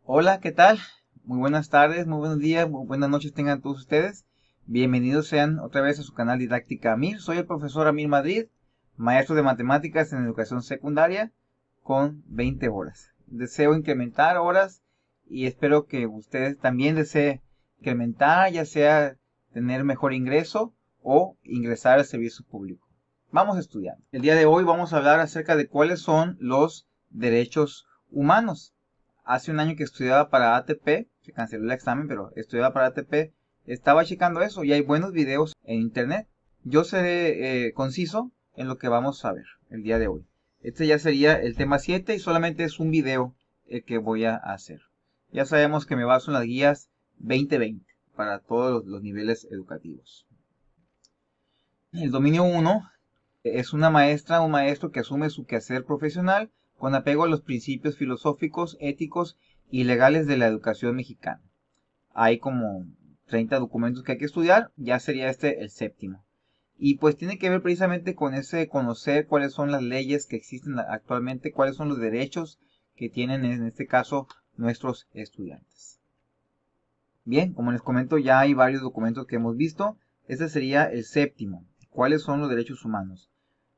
Hola, ¿qué tal? Muy buenas tardes, muy buenos días, muy buenas noches tengan todos ustedes. Bienvenidos sean otra vez a su canal Didáctica Amir. Soy el profesor Amir Madrid, maestro de matemáticas en educación secundaria con 20 horas. Deseo incrementar horas y espero que ustedes también deseen incrementar, ya sea tener mejor ingreso o ingresar al servicio público. Vamos a estudiar. El día de hoy vamos a hablar acerca de cuáles son los derechos humanos. Hace un año que estudiaba para ATP, se canceló el examen, pero estudiaba para ATP, estaba checando eso y hay buenos videos en internet. Yo seré conciso en lo que vamos a ver el día de hoy. Este ya sería el tema 7 y solamente es un video el que voy a hacer. Ya sabemos que me baso en las guías 2020 para todos los niveles educativos. El dominio 1 es una maestra o un maestro que asume su quehacer profesional con apego a los principios filosóficos, éticos y legales de la educación mexicana. Hay como 30 documentos que hay que estudiar, ya sería este el séptimo. Y pues tiene que ver precisamente con ese conocer cuáles son las leyes que existen actualmente, cuáles son los derechos que tienen en este caso nuestros estudiantes. Bien, como les comento, ya hay varios documentos que hemos visto. Este sería el séptimo. ¿Cuáles son los derechos humanos?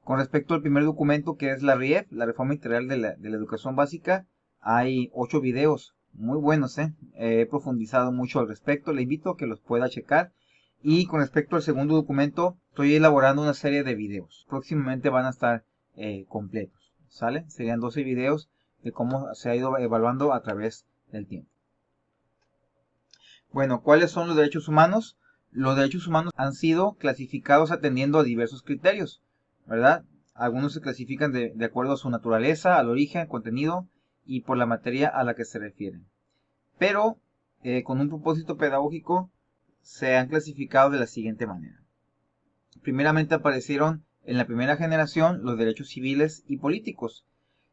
Con respecto al primer documento que es la RIEP, la Reforma Integral de la Educación Básica, hay 8 videos muy buenos, He profundizado mucho al respecto, le invito a que los pueda checar. Y con respecto al segundo documento, estoy elaborando una serie de videos. Próximamente van a estar completos, ¿sale? Serían 12 videos de cómo se ha ido evaluando a través del tiempo. Bueno, ¿cuáles son los derechos humanos? Los derechos humanos han sido clasificados atendiendo a diversos criterios, ¿verdad? Algunos se clasifican de acuerdo a su naturaleza, al origen, al contenido y por la materia a la que se refieren. Pero con un propósito pedagógico se han clasificado de la siguiente manera. Primeramente aparecieron en la primera generación los derechos civiles y políticos.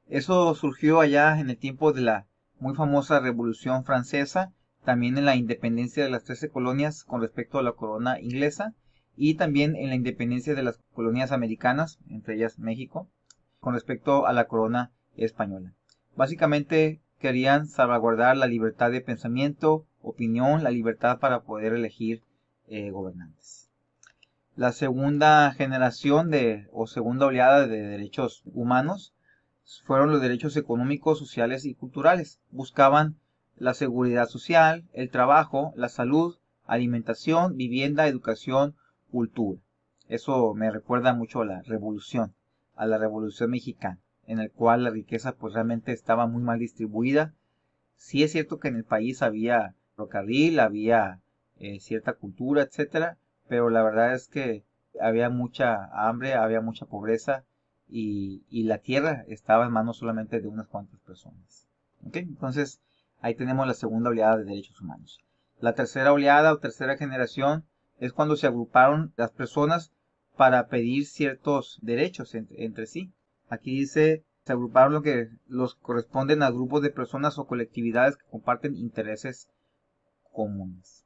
Eso surgió allá en el tiempo de la muy famosa Revolución Francesa, también en la independencia de las 13 colonias con respecto a la corona inglesa y también en la independencia de las colonias americanas, entre ellas México, con respecto a la corona española. Básicamente querían salvaguardar la libertad de pensamiento, opinión, la libertad para poder elegir gobernantes. La segunda generación o segunda oleada de derechos humanos fueron los derechos económicos, sociales y culturales. Buscaban la seguridad social, el trabajo, la salud, alimentación, vivienda, educación, cultura. Eso me recuerda mucho a la revolución mexicana, en el cual la riqueza pues realmente estaba muy mal distribuida. Sí es cierto que en el país había ferrocarril, había cierta cultura, etcétera, pero la verdad es que había mucha hambre, había mucha pobreza y la tierra estaba en manos solamente de unas cuantas personas. ¿Ok? Entonces, ahí tenemos la segunda oleada de derechos humanos. La tercera oleada o tercera generación es cuando se agruparon las personas para pedir ciertos derechos entre sí. Aquí dice, se agruparon lo que los corresponden a grupos de personas o colectividades que comparten intereses comunes.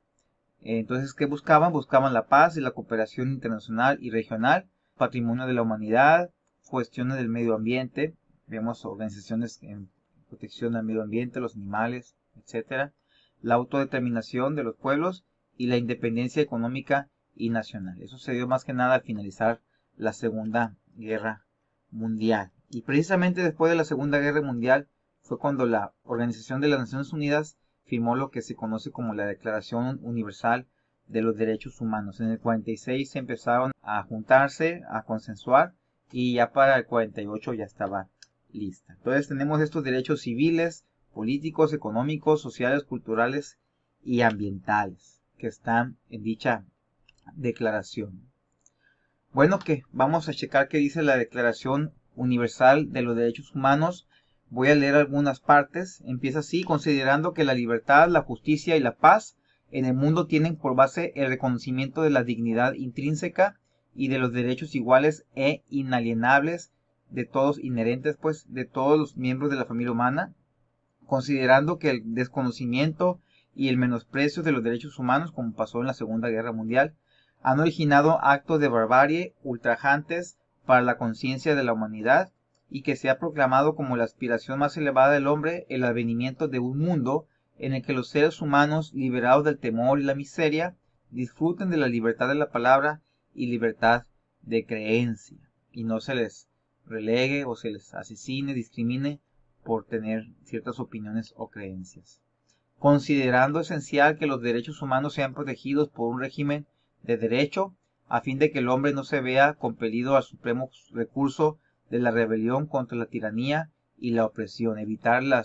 Entonces, ¿qué buscaban? Buscaban la paz y la cooperación internacional y regional, patrimonio de la humanidad, cuestiones del medio ambiente, vemos organizaciones en protección del medio ambiente, los animales, etcétera, la autodeterminación de los pueblos y la independencia económica y nacional. Eso se dio más que nada al finalizar la Segunda Guerra Mundial. Y precisamente después de la Segunda Guerra Mundial fue cuando la Organización de las Naciones Unidas firmó lo que se conoce como la Declaración Universal de los Derechos Humanos. En el 46 se empezaron a juntarse, a consensuar y ya para el 48 ya estaba lista. Entonces tenemos estos derechos civiles, políticos, económicos, sociales, culturales y ambientales que están en dicha declaración. Bueno, que vamos a checar qué dice la Declaración Universal de los Derechos Humanos. Voy a leer algunas partes. Empieza así: considerando que la libertad, la justicia y la paz en el mundo tienen por base el reconocimiento de la dignidad intrínseca y de los derechos iguales e inalienables de todos, inherentes pues de todos los miembros de la familia humana, considerando que el desconocimiento y el menosprecio de los derechos humanos, como pasó en la Segunda Guerra Mundial, han originado actos de barbarie ultrajantes para la conciencia de la humanidad y que se ha proclamado como la aspiración más elevada del hombre el advenimiento de un mundo en el que los seres humanos, liberados del temor y la miseria, disfruten de la libertad de la palabra y libertad de creencia, y no se les relegue o se les asesine, discrimine por tener ciertas opiniones o creencias. Considerando esencial que los derechos humanos sean protegidos por un régimen de derecho, a fin de que el hombre no se vea compelido al supremo recurso de la rebelión contra la tiranía y la opresión, evitar la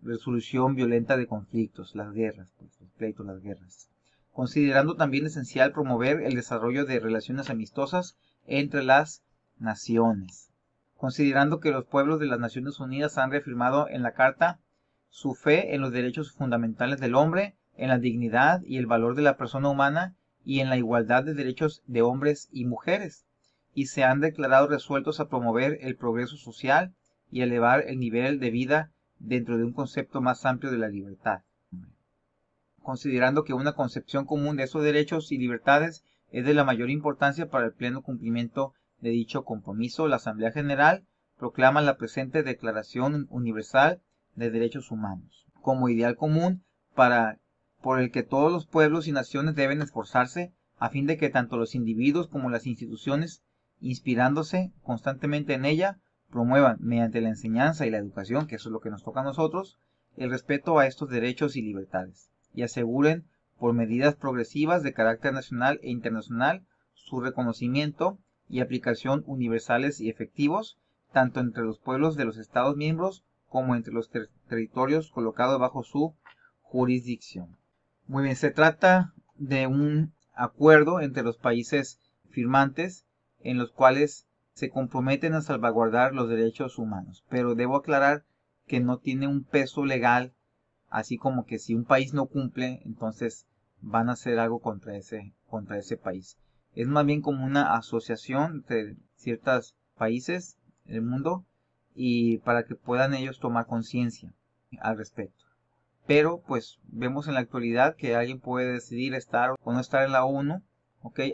resolución violenta de conflictos, las guerras, pues, los pleitos, las guerras. Considerando también esencial promover el desarrollo de relaciones amistosas entre las naciones. Considerando que los pueblos de las Naciones Unidas han reafirmado en la Carta su fe en los derechos fundamentales del hombre, en la dignidad y el valor de la persona humana y en la igualdad de derechos de hombres y mujeres, y se han declarado resueltos a promover el progreso social y elevar el nivel de vida dentro de un concepto más amplio de la libertad. Considerando que una concepción común de esos derechos y libertades es de la mayor importancia para el pleno cumplimiento de dicho compromiso, la Asamblea General proclama la presente Declaración Universal de Derechos Humanos como ideal común por el que todos los pueblos y naciones deben esforzarse a fin de que tanto los individuos como las instituciones, inspirándose constantemente en ella, promuevan mediante la enseñanza y la educación, que eso es lo que nos toca a nosotros, el respeto a estos derechos y libertades, y aseguren por medidas progresivas de carácter nacional e internacional su reconocimiento y aplicación universales y efectivos, tanto entre los pueblos de los Estados miembros como entre los territorios colocados bajo su jurisdicción. Muy bien, se trata de un acuerdo entre los países firmantes en los cuales se comprometen a salvaguardar los derechos humanos, pero debo aclarar que no tiene un peso legal, así como que si un país no cumple, entonces van a hacer algo contra ese país. Es más bien como una asociación entre ciertos países del mundo y para que puedan ellos tomar conciencia al respecto. Pero pues vemos en la actualidad que alguien puede decidir estar o no estar en la ONU,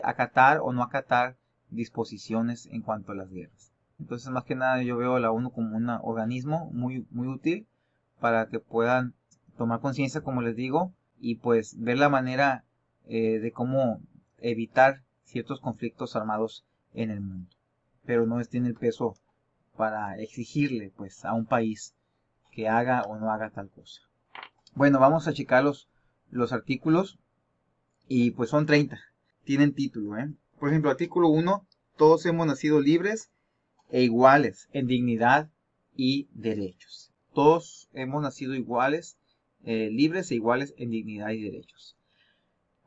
acatar o no acatar disposiciones en cuanto a las guerras. Entonces más que nada yo veo a la ONU como un organismo muy, muy útil para que puedan tomar conciencia, como les digo, y pues ver la manera de cómo evitar ciertos conflictos armados en el mundo. Pero no tiene el peso para exigirle pues a un país que haga o no haga tal cosa. Bueno, vamos a checar los artículos y pues son 30. Tienen título, Por ejemplo, artículo 1, todos hemos nacido libres e iguales en dignidad y derechos. Todos hemos nacido iguales, libres e iguales en dignidad y derechos.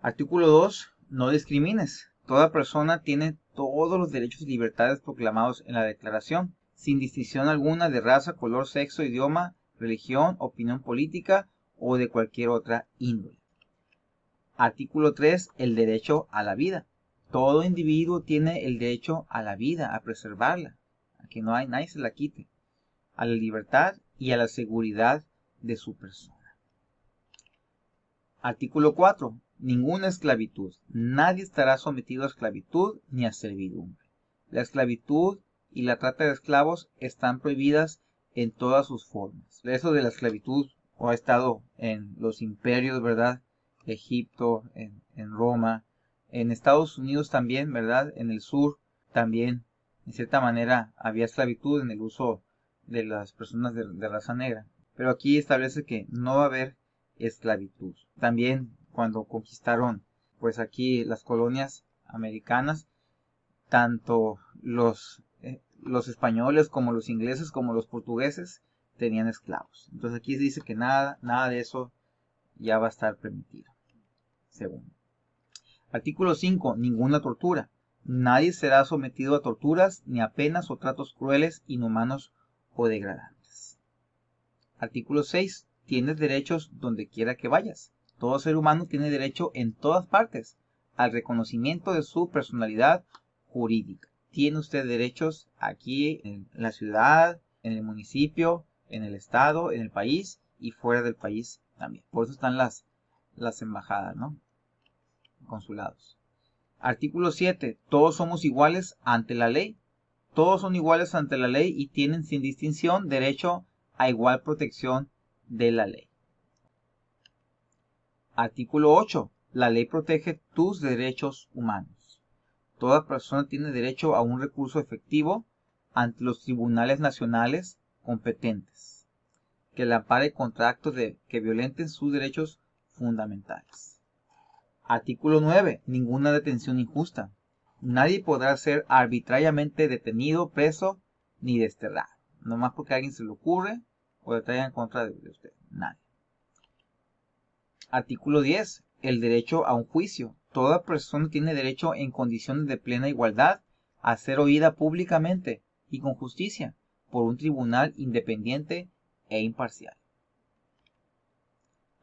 Artículo 2, no discrimines. Toda persona tiene todos los derechos y libertades proclamados en la Declaración, sin distinción alguna de raza, color, sexo, idioma, religión, opinión política o de cualquier otra índole. Artículo 3, el derecho a la vida. Todo individuo tiene el derecho a la vida, a preservarla, a que nadie se la quite, a la libertad y a la seguridad de su persona. Artículo 4. Ninguna esclavitud. Nadie estará sometido a esclavitud ni a servidumbre. La esclavitud y la trata de esclavos están prohibidas en todas sus formas. Eso de la esclavitud ha estado en los imperios, ¿verdad? Egipto, en Roma, en Estados Unidos también, ¿verdad? En el sur también, en cierta manera, había esclavitud en el uso de las personas de raza negra. Pero aquí establece que no va a haber esclavitud. También cuando conquistaron pues aquí las colonias americanas, tanto los españoles como los ingleses como los portugueses tenían esclavos. Entonces aquí dice que nada de eso ya va a estar permitido. Segundo. Artículo 5. Ninguna tortura. Nadie será sometido a torturas ni a penas o tratos crueles, inhumanos o degradantes. Artículo 6. Tienes derechos donde quiera que vayas. Todo ser humano tiene derecho en todas partes al reconocimiento de su personalidad jurídica. Tiene usted derechos aquí en la ciudad, en el municipio, en el estado, en el país y fuera del país también. Por eso están las embajadas, ¿no? Consulados. Artículo 7. Todos somos iguales ante la ley. Todos son iguales ante la ley y tienen sin distinción derecho a igual protección de la ley. Artículo 8. La ley protege tus derechos humanos. Toda persona tiene derecho a un recurso efectivo ante los tribunales nacionales competentes, que la ampare contra actos que violenten sus derechos fundamentales. Artículo 9. Ninguna detención injusta. Nadie podrá ser arbitrariamente detenido, preso ni desterrado. Nomás porque a alguien se le ocurre o le traigan en contra de usted. Nadie. Artículo 10. El derecho a un juicio. Toda persona tiene derecho en condiciones de plena igualdad a ser oída públicamente y con justicia por un tribunal independiente e imparcial.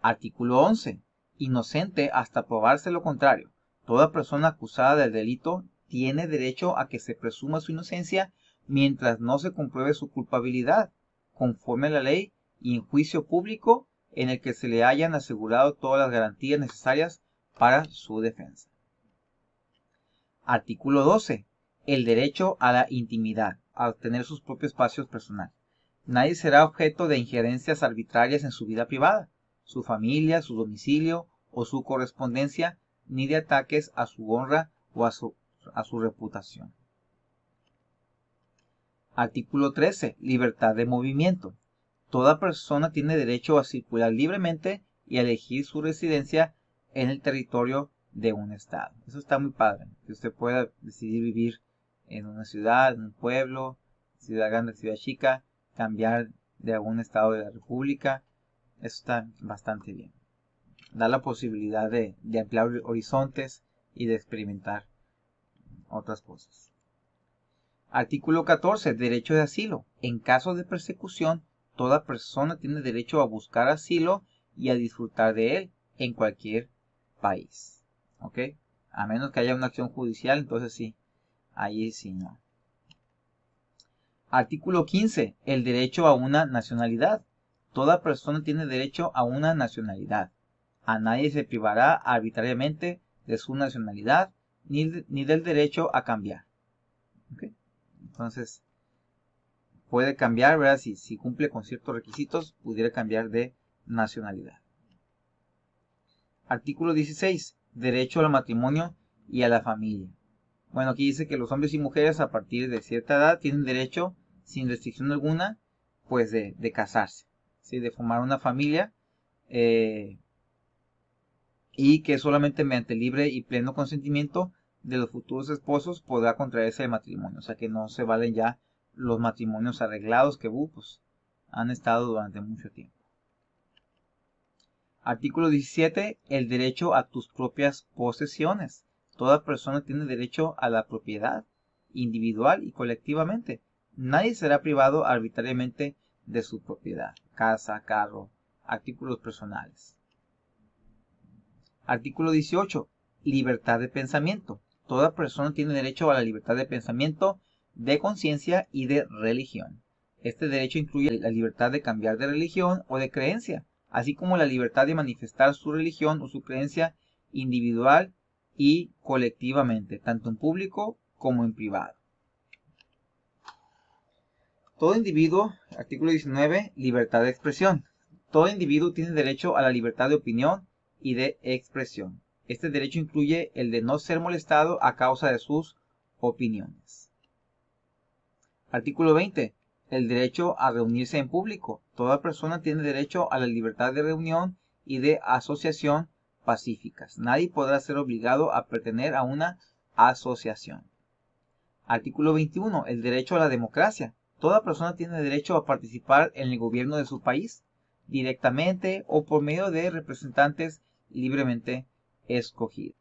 Artículo 11. Inocente hasta probarse lo contrario. Toda persona acusada del delito tiene derecho a que se presuma su inocencia mientras no se compruebe su culpabilidad, conforme a la ley y en juicio público en el que se le hayan asegurado todas las garantías necesarias para su defensa. Artículo 12. El derecho a la intimidad, a obtener sus propios espacios personales. Nadie será objeto de injerencias arbitrarias en su vida privada, su familia, su domicilio o su correspondencia, ni de ataques a su honra o a su reputación. Artículo 13. Libertad de movimiento. Toda persona tiene derecho a circular libremente y a elegir su residencia en el territorio de un estado. Eso está muy padre, que usted pueda decidir vivir en una ciudad, en un pueblo, ciudad grande, ciudad chica, cambiar de algún estado de la república. Eso está bastante bien. Da la posibilidad de ampliar horizontes y de experimentar otras cosas. Artículo 14. Derecho de asilo. En caso de persecución, toda persona tiene derecho a buscar asilo y a disfrutar de él en cualquier país. ¿Ok? A menos que haya una acción judicial, entonces sí. Ahí sí no. Artículo 15. El derecho a una nacionalidad. Toda persona tiene derecho a una nacionalidad. A nadie se privará arbitrariamente de su nacionalidad ni del derecho a cambiar. ¿Ok? Entonces, puede cambiar, ¿verdad? Si cumple con ciertos requisitos, pudiera cambiar de nacionalidad. Artículo 16. Derecho al matrimonio y a la familia. Bueno, aquí dice que los hombres y mujeres a partir de cierta edad tienen derecho, sin restricción alguna, pues de casarse, ¿sí? De formar una familia y que solamente mediante libre y pleno consentimiento de los futuros esposos podrá contraerse el matrimonio. O sea que no se valen ya los matrimonios arreglados que pues, han estado durante mucho tiempo. Artículo 17. El derecho a tus propias posesiones. Toda persona tiene derecho a la propiedad, individual y colectivamente. Nadie será privado arbitrariamente de su propiedad, casa, carro, artículos personales. Artículo 18. Libertad de pensamiento. Toda persona tiene derecho a la libertad de pensamiento, de conciencia y de religión. Este derecho incluye la libertad de cambiar de religión o de creencia, así como la libertad de manifestar su religión o su creencia individual y colectivamente, tanto en público como en privado. Todo individuo, artículo 19, libertad de expresión. Todo individuo tiene derecho a la libertad de opinión y de expresión. Este derecho incluye el de no ser molestado a causa de sus opiniones. Artículo 20. El derecho a reunirse en público. Toda persona tiene derecho a la libertad de reunión y de asociación pacíficas. Nadie podrá ser obligado a pertenecer a una asociación. Artículo 21. El derecho a la democracia. Toda persona tiene derecho a participar en el gobierno de su país, directamente o por medio de representantes libremente escogidos.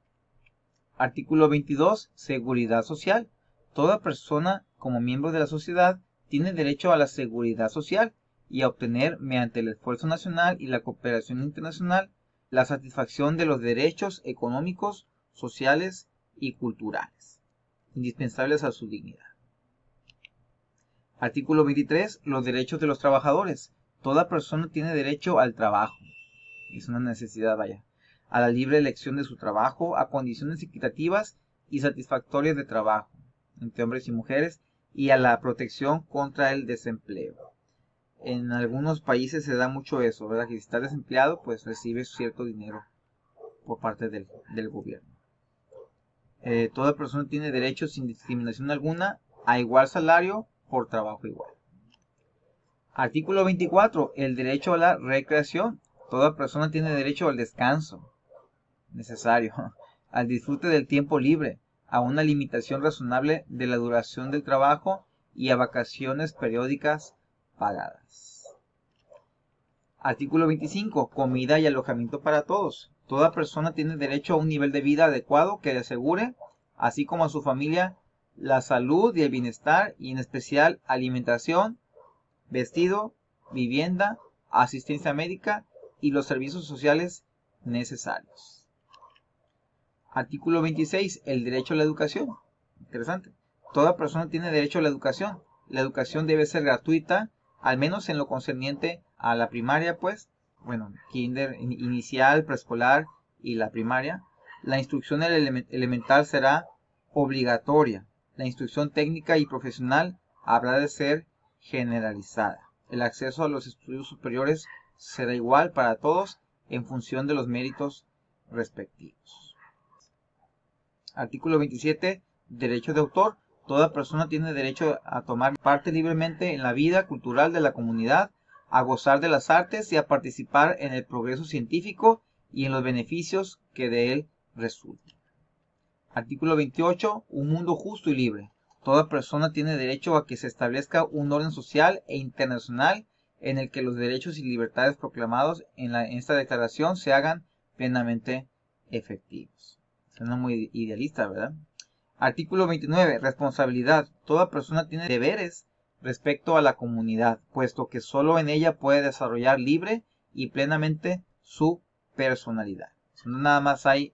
Artículo 22. Seguridad social. Toda persona, como miembro de la sociedad, tiene derecho a la seguridad social y a obtener, mediante el esfuerzo nacional y la cooperación internacional, la satisfacción de los derechos económicos, sociales y culturales, indispensables a su dignidad. Artículo 23. Los derechos de los trabajadores. Toda persona tiene derecho al trabajo. Es una necesidad, vaya. A la libre elección de su trabajo, a condiciones equitativas y satisfactorias de trabajo, entre hombres y mujeres, y a la protección contra el desempleo. En algunos países se da mucho eso, ¿verdad? Que si estás desempleado, pues recibes cierto dinero por parte del gobierno. Toda persona tiene derecho sin discriminación alguna a igual salario por trabajo igual. Artículo 24. El derecho a la recreación. Toda persona tiene derecho al descanso necesario, al disfrute del tiempo libre, a una limitación razonable de la duración del trabajo y a vacaciones periódicas pagadas. Artículo 25. Comida y alojamiento para todos. Toda persona tiene derecho a un nivel de vida adecuado que le asegure, así como a su familia, la salud y el bienestar, y en especial alimentación, vestido, vivienda, asistencia médica y los servicios sociales necesarios. Artículo 26. El derecho a la educación. Interesante. Toda persona tiene derecho a la educación. La educación debe ser gratuita, al menos en lo concerniente a la primaria, kinder, inicial, preescolar y la primaria. La instrucción elemental será obligatoria. La instrucción técnica y profesional habrá de ser generalizada. El acceso a los estudios superiores será igual para todos en función de los méritos respectivos. Artículo 27. Derecho de autor. Toda persona tiene derecho a tomar parte libremente en la vida cultural de la comunidad, a gozar de las artes y a participar en el progreso científico y en los beneficios que de él resulten. Artículo 28. Un mundo justo y libre. Toda persona tiene derecho a que se establezca un orden social e internacional en el que los derechos y libertades proclamados en esta declaración se hagan plenamente efectivos. Suena muy idealista, ¿verdad? Artículo 29. Responsabilidad. Toda persona tiene deberes respecto a la comunidad, puesto que solo en ella puede desarrollar libre y plenamente su personalidad. No nada más hay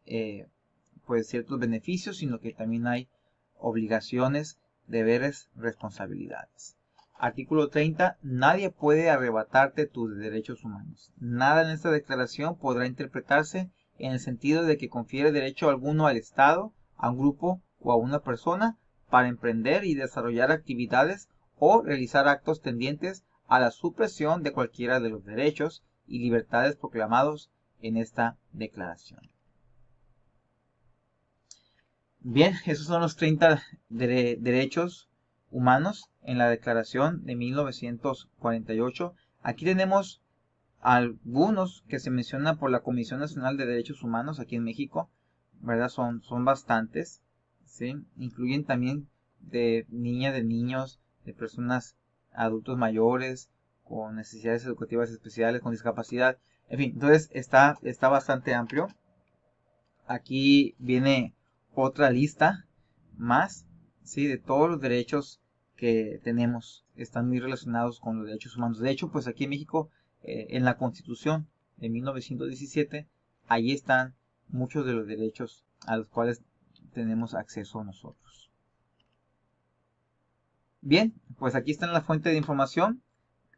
ciertos beneficios, sino que también hay obligaciones, deberes, responsabilidades. Artículo 30. Nadie puede arrebatarte tus derechos humanos. Nada en esta declaración podrá interpretarse en el sentido de que confiere derecho alguno al Estado, a un grupo o a una persona para emprender y desarrollar actividades o realizar actos tendientes a la supresión de cualquiera de los derechos y libertades proclamados en esta declaración. Bien, esos son los 30 derechos humanos en la Declaración de 1948. Aquí tenemos algunos que se mencionan por la Comisión Nacional de Derechos Humanos aquí en México, ¿verdad? Son bastantes, ¿sí? Incluyen también de niñas, de niños, de personas, adultos mayores, con necesidades educativas especiales, con discapacidad, en fin, entonces está bastante amplio. Aquí viene otra lista más, ¿sí? De todos los derechos que tenemos, están muy relacionados con los derechos humanos. De hecho, pues aquí en México, en la Constitución de 1917, ahí están muchos de los derechos a los cuales tenemos acceso nosotros. Bien, pues aquí está la fuente de información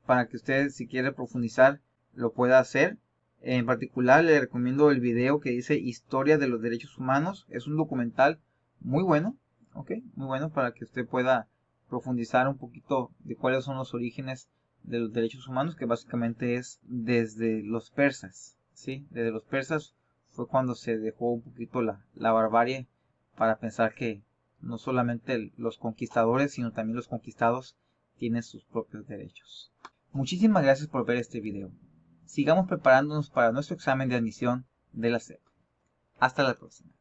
para que usted, si quiere profundizar, lo pueda hacer. En particular le recomiendo el video que dice Historia de los Derechos Humanos. Es un documental muy bueno, muy bueno para que usted pueda profundizar un poquito de cuáles son los orígenes de los derechos humanos, que básicamente es desde los persas, ¿sí? Desde los persas fue cuando se dejó un poquito la barbarie para pensar que no solamente los conquistadores, sino también los conquistados tienen sus propios derechos. Muchísimas gracias por ver este video. Sigamos preparándonos para nuestro examen de admisión de la SEP. Hasta la próxima.